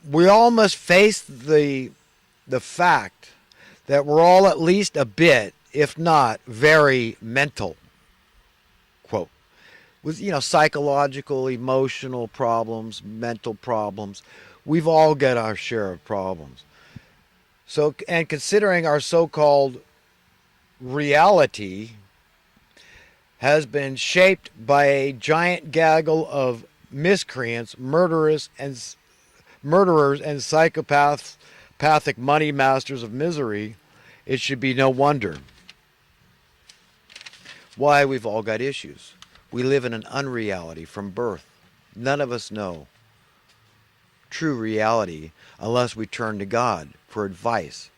we all must face the fact that we're all at least a bit, if not very mental, quote, with, psychological, emotional problems, mental problems. We've all got our share of problems. So, and considering our so-called reality has been shaped by a giant gaggle of miscreants, murderers and psychopathic money masters of misery, it should be no wonder why we've all got issues. We live in an unreality from birth. None of us know true reality unless we turn to God for advice,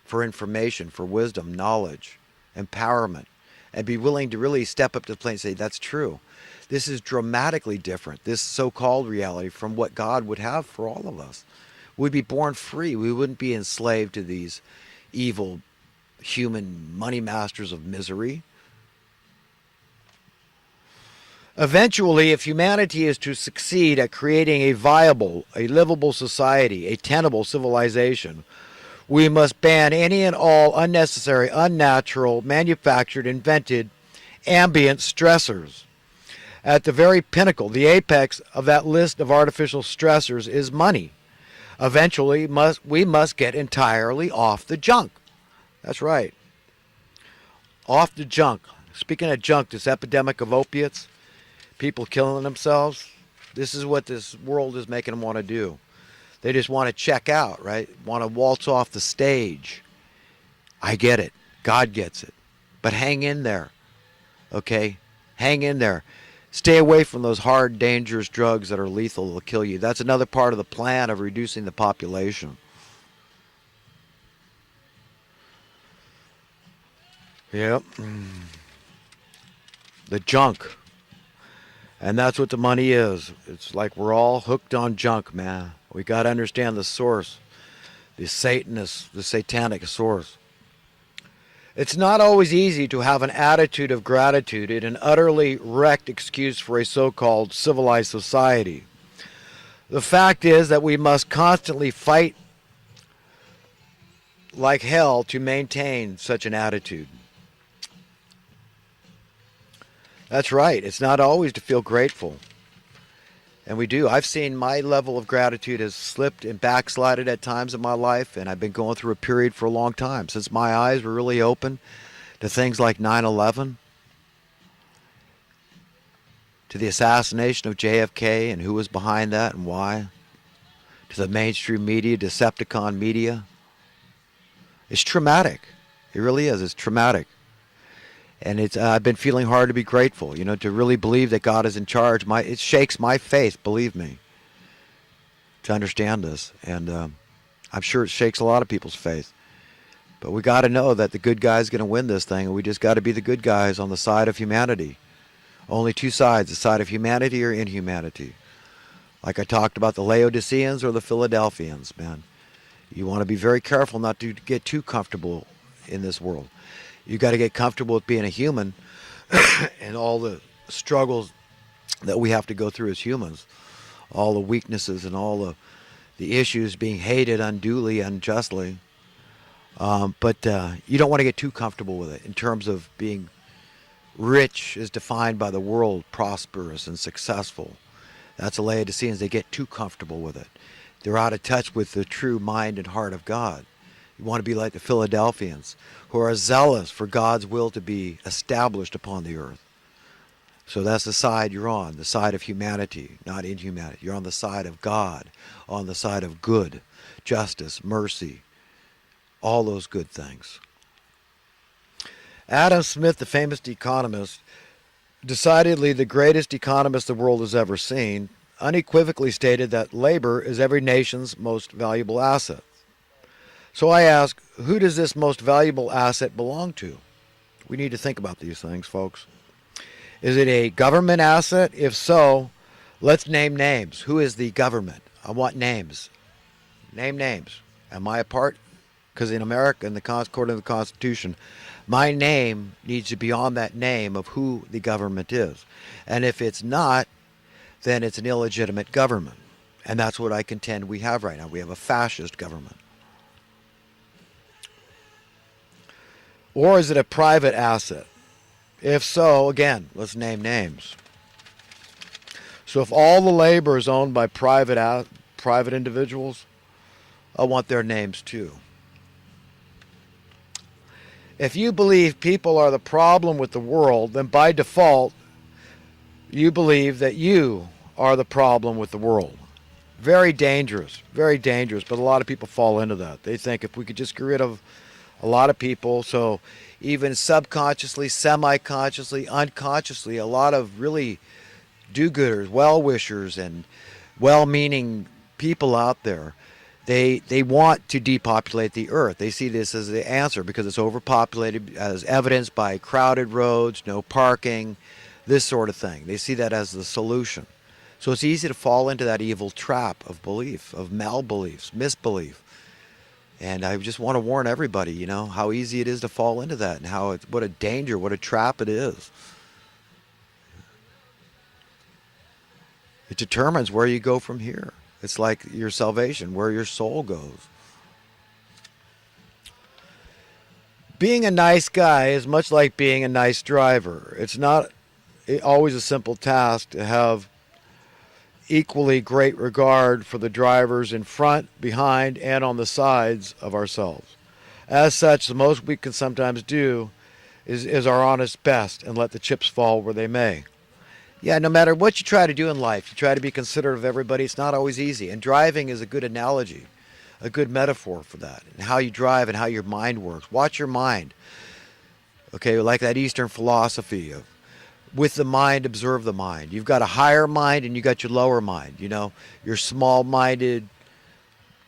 for information, for wisdom, knowledge, empowerment, and be willing to really step up to the plate and say, that's true. This is dramatically different, this so-called reality, from what God would have for all of us. We'd be born free. We wouldn't be enslaved to these evil human money masters of misery. Eventually, if humanity is to succeed at creating a viable, a livable society, a tenable civilization, we must ban any and all unnecessary, unnatural, manufactured, invented, ambient stressors. At the very pinnacle, the apex of that list of artificial stressors is money. Eventually, we must get entirely off the junk. That's right. Off the junk. Speaking of junk, this epidemic of opiates, people killing themselves, this is what this world is making them want to do. They just want to check out, right? Want to waltz off the stage. I get it. God gets it. But hang in there. Okay? Hang in there. Stay away from those hard, dangerous drugs that are lethal. They'll kill you. That's another part of the plan of reducing the population. Yep. The junk. And that's what the money is. It's like we're all hooked on junk, man. We got to understand the source. The Satanist, the satanic source. It's not always easy to have an attitude of gratitude in an utterly wrecked excuse for a so-called civilized society. The fact is that we must constantly fight like hell to maintain such an attitude. That's right. It's not always to feel grateful. And we do. I've seen my level of gratitude has slipped and backslided at times in my life, and I've been going through a period for a long time, since my eyes were really open to things like 9/11, to the assassination of JFK and who was behind that and why, to the mainstream media, Decepticon media. It's traumatic. It really is. It's traumatic. And I've been feeling hard to be grateful, to really believe that God is in charge. It shakes my faith, believe me, to understand this. And I'm sure it shakes a lot of people's faith. But we got to know that the good guy's going to win this thing, and we just got to be the good guys on the side of humanity. Only two sides, the side of humanity or inhumanity. Like I talked about the Laodiceans or the Philadelphians, man. You want to be very careful not to get too comfortable in this world. You got to get comfortable with being a human and all the struggles that we have to go through as humans, all the weaknesses and all the issues, being hated unduly, unjustly. But you don't want to get too comfortable with it in terms of being rich is defined by the world, prosperous and successful. That's the Laodiceans. They get too comfortable with it. They're out of touch with the true mind and heart of God. You want to be like the Philadelphians, who are zealous for God's will to be established upon the earth. So that's the side you're on, the side of humanity, not inhumanity. You're on the side of God, on the side of good, justice, mercy, all those good things. Adam Smith, the famous economist, decidedly the greatest economist the world has ever seen, unequivocally stated that labor is every nation's most valuable asset. So I ask, who does this most valuable asset belong to? We need to think about these things, folks. Is it a government asset? If so, let's name names. Who is the government? I want names. Name names. Am I a part? Because in America, according to the Constitution, my name needs to be on that name of who the government is. And if it's not, then it's an illegitimate government. And that's what I contend we have right now. We have a fascist government. Or is it a private asset? If so, again, let's name names. So if all the labor is owned by private individuals, I want their names too. If you believe people are the problem with the world, then by default, you believe that you are the problem with the world. Very dangerous, but a lot of people fall into that. They think if we could just get rid of a lot of people, so even subconsciously, semi-consciously, unconsciously, a lot of really do-gooders, well-wishers, and well-meaning people out there, they want to depopulate the earth. They see this as the answer because it's overpopulated, as evidenced by crowded roads, no parking, this sort of thing. They see that as the solution. So it's easy to fall into that evil trap of belief, of malbeliefs, misbelief. And I just want to warn everybody, you know, how easy it is to fall into that and what a danger, what a trap it is. It determines where you go from here. It's like your salvation, where your soul goes. Being a nice guy is much like being a nice driver. It's not always a simple task to have equally great regard for the drivers in front, behind, and on the sides of ourselves. As such, the most we can sometimes do is our honest best and let the chips fall where they may. Yeah, no matter what you try to do in life, you try to be considerate of everybody. It's not always easy. And driving is a good analogy, a good metaphor for that. And how you drive and how your mind works. Watch your mind. Okay, like that Eastern philosophy of with the mind, observe the mind. You've got a higher mind and you got your lower mind. You know, your small-minded,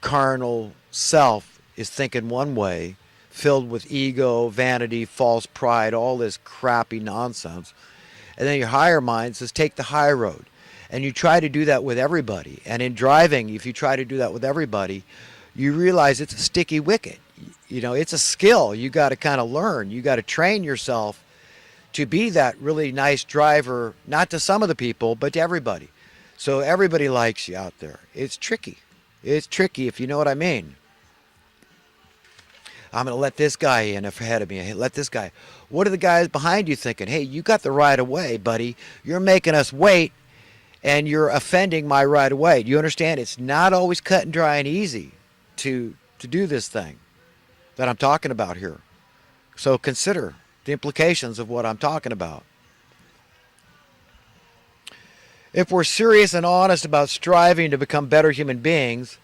carnal self is thinking one way, filled with ego, vanity, false pride, all this crappy nonsense. And then your higher mind says, take the high road. And you try to do that with everybody. And in driving, if you try to do that with everybody, you realize it's a sticky wicket. You know, it's a skill you got to kind of learn. You got to train yourself to be that really nice driver, not to some of the people, but to everybody. So everybody likes you out there. It's tricky. It's tricky, if you know what I mean. I'm going to let this guy in ahead of me. Hey, let this guy. What are the guys behind you thinking? Hey, you got the right of way, buddy. You're making us wait, and you're offending my right of way. Do you understand? It's not always cut and dry and easy to do this thing that I'm talking about here. So consider the implications of what I'm talking about. If we're serious and honest about striving to become better human beings,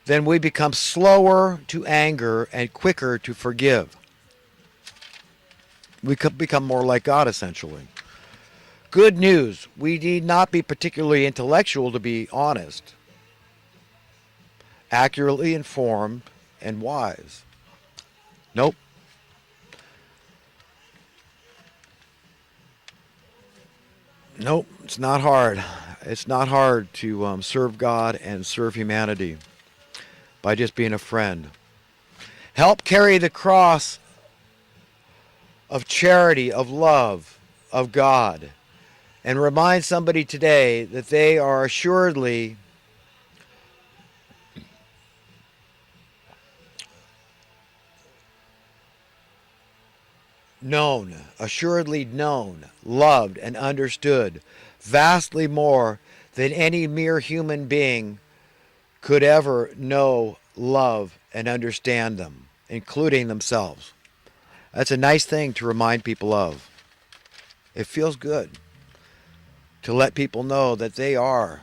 then we become slower to anger and quicker to forgive. We could become more like God, essentially. Good news, we need not be particularly intellectual to be honest, accurately informed, and wise. Nope. Nope, it's not hard. It's not hard to serve God and serve humanity by just being a friend. Help carry the cross of charity, of love, of God, and remind somebody today that they are assuredly known, loved, and understood vastly more than any mere human being could ever know, love, and understand them, including themselves. That's a nice thing to remind people of. It feels good to let people know that they are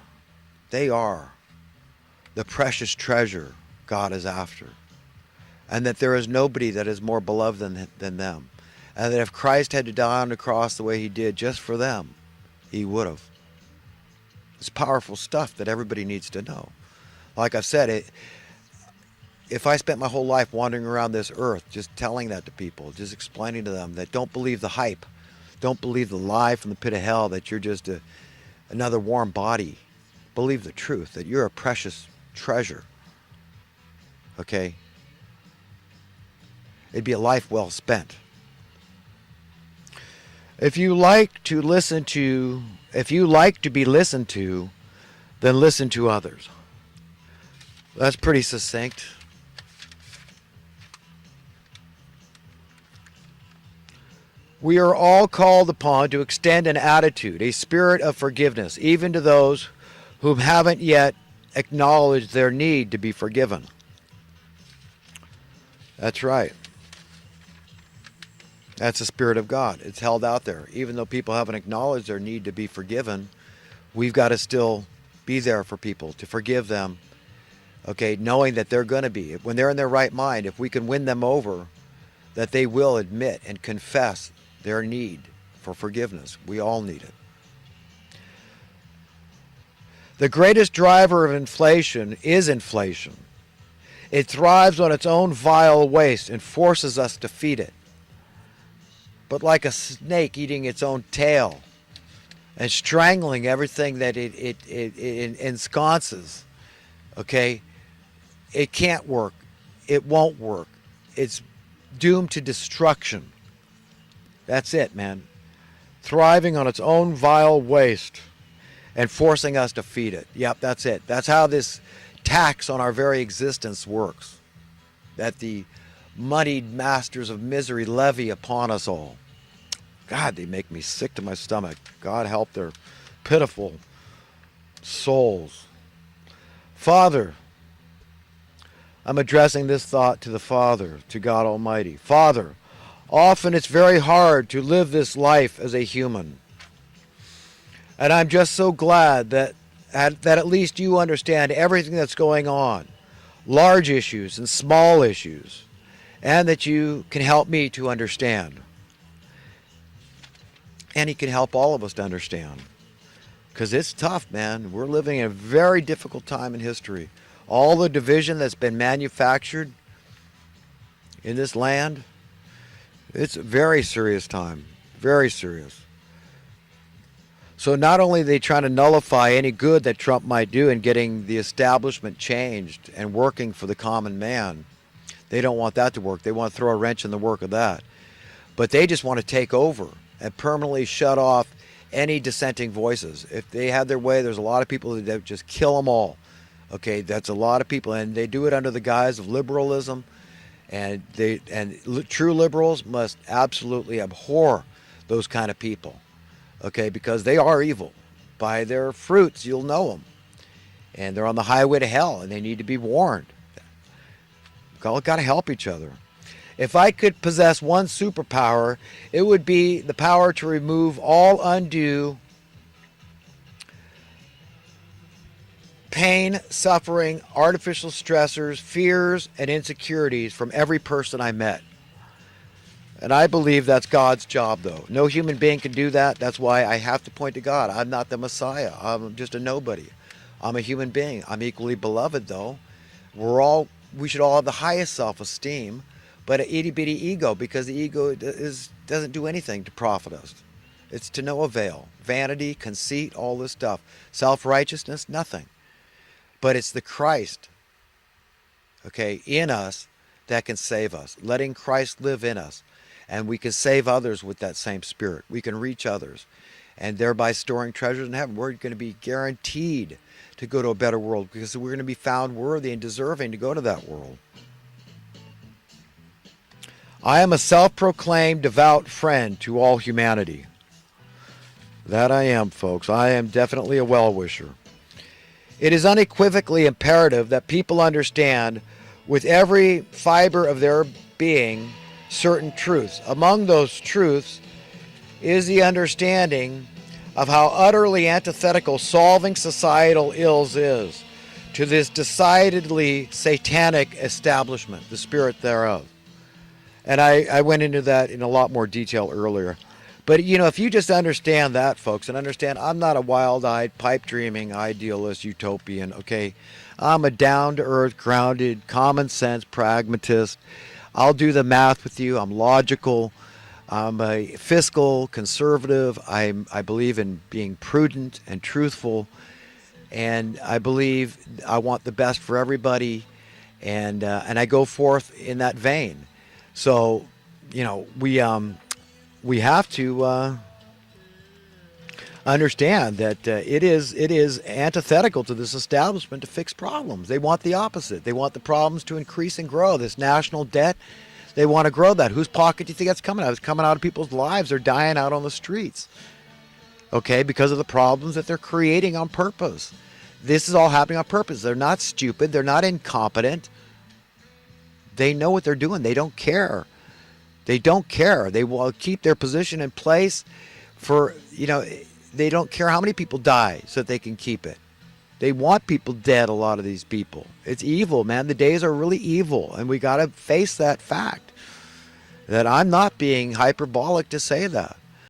the precious treasure God is after, and that there is nobody that is more beloved than them. And that if Christ had to die on the cross the way he did just for them, he would have. It's powerful stuff that everybody needs to know. Like I've said, if I spent my whole life wandering around this earth just telling that to people, just explaining to them that don't believe the hype, don't believe the lie from the pit of hell that you're just another warm body. Believe the truth, that you're a precious treasure. Okay? It'd be a life well spent. If you like to be listened to, then listen to others. That's pretty succinct. We are all called upon to extend an attitude, a spirit of forgiveness, even to those who haven't yet acknowledged their need to be forgiven. That's right. That's the Spirit of God. It's held out there. Even though people haven't acknowledged their need to be forgiven, we've got to still be there for people, to forgive them, okay, knowing that they're going to be. When they're in their right mind, if we can win them over, that they will admit and confess their need for forgiveness. We all need it. The greatest driver of inflation is inflation. It thrives on its own vile waste and forces us to feed it. But like a snake eating its own tail and strangling everything that it ensconces, okay, it can't work. It won't work. It's doomed to destruction. That's it, man. Thriving on its own vile waste and forcing us to feed it. Yep, that's it. That's how this tax on our very existence works. That the moneyed masters of misery levy upon us all. God, they make me sick to my stomach. God help their pitiful souls. Father, I'm addressing this thought to the Father, to God Almighty. Father, often it's very hard to live this life as a human. And I'm just so glad that at least you understand everything that's going on, large issues and small issues, and that you can help me to understand. And he can help all of us to understand. Because it's tough, man. We're living in a very difficult time in history. All the division that's been manufactured in this land, it's a very serious time. Very serious. So not only are they trying to nullify any good that Trump might do in getting the establishment changed and working for the common man, they don't want that to work. They want to throw a wrench in the work of that. But they just want to take over and permanently shut off any dissenting voices. If they had their way, there's a lot of people that would just kill them all. Okay, that's a lot of people, and they do it under the guise of liberalism, and true liberals must absolutely abhor those kind of people. Okay, because they are evil. By their fruits, you'll know them. And they're on the highway to hell, and they need to be warned. We've all got to help each other. If I could possess one superpower, it would be the power to remove all undue pain, suffering, artificial stressors, fears, and insecurities from every person I met. And I believe that's God's job, though. No human being can do that. That's why I have to point to God. I'm not the Messiah. I'm just a nobody. I'm a human being. I'm equally beloved, though. We should all have the highest self-esteem, but an itty-bitty ego, because the ego doesn't do anything to profit us. It's to no avail. Vanity, conceit, all this stuff. Self-righteousness, nothing. But it's the Christ, okay, in us that can save us. Letting Christ live in us. And we can save others with that same spirit. We can reach others. And thereby storing treasures in heaven. We're going to be guaranteed to go to a better world, because we're going to be found worthy and deserving to go to that world. I am a self-proclaimed devout friend to all humanity. That I am, folks. I am definitely a well-wisher. It is unequivocally imperative that people understand with every fiber of their being certain truths. Among those truths is the understanding of how utterly antithetical solving societal ills is to this decidedly satanic establishment, the spirit thereof. And I went into that in a lot more detail earlier. But, if you just understand that, folks, and understand I'm not a wild-eyed, pipe-dreaming, idealist, utopian, okay? I'm a down-to-earth, grounded, common-sense pragmatist. I'll do the math with you. I'm logical. I'm a fiscal conservative. I believe in being prudent and truthful. And I believe I want the best for everybody. And I go forth in that vein. So, we have to understand that it is antithetical to this establishment to fix problems. They want the opposite. They want the problems to increase and grow. This national debt, they want to grow that. Whose pocket do you think that's coming out? It's coming out of people's lives. They're dying out on the streets. Okay, because of the problems that they're creating on purpose. This is all happening on purpose. They're not stupid. They're not incompetent. They know what they're doing. They don't care. They don't care. They will keep their position in place for, they don't care how many people die so that they can keep it. They want people dead, a lot of these people. It's evil, man. The days are really evil, and we got to face that fact. That I'm not being hyperbolic to say that.